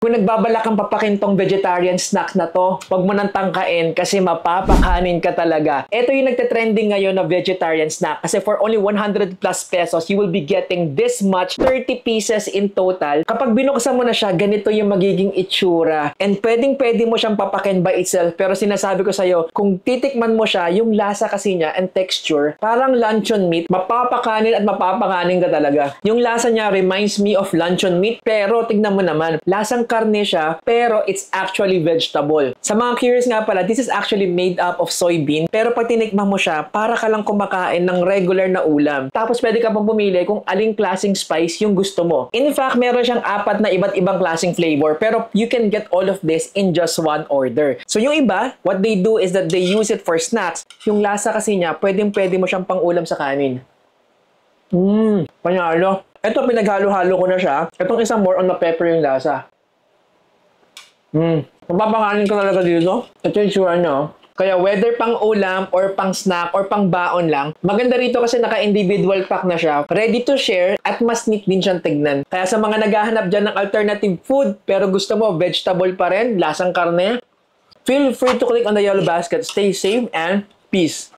Kung nagbabalak kang papakin tong vegetarian snack na to, huwag mo nang tangkain kasi mapapakanin ka talaga. Ito yung nagte-trending ngayon na vegetarian snack kasi for only 100 plus pesos, you will be getting this much, 30 pieces in total. Kapag binuksan mo na siya, ganito yung magiging itsura. And pwede mo siyang papakin by itself. Pero sinasabi ko sa'yo, kung titikman mo siya, yung lasa kasi niya and texture, parang luncheon meat, mapapakanin at mapapakanin ka talaga. Yung lasa niya reminds me of luncheon meat, pero tignan mo naman, lasang karne siya, pero it's actually vegetable. Sa mga curious nga pala, this is actually made up of soybean, pero pag tinikman mo siya, para ka lang kumakain ng regular na ulam. Tapos pwede ka pang pumili kung aling klaseng spice yung gusto mo. In fact, meron siyang 4 na iba't ibang klaseng flavor, pero you can get all of this in just one order. So yung iba, what they do is that they use it for snacks. Yung lasa kasi niya, pwede mo siyang pang-ulam sa kanin. Panalo. Ito, pinaghalo-halo ko na siya. Itong isang more on the pepper yung lasa. Mapapakanin ka talaga dito. Ito yung sure niya. Kaya whether pang ulam or pang snack or pang baon lang, maganda rito kasi naka-individual pack na siya. Ready to share at mas neat din siyang tignan. Kaya sa mga naghahanap dyan ng alternative food pero gusto mo vegetable pa rin, lasang karne, feel free to click on the yellow basket. Stay safe and peace.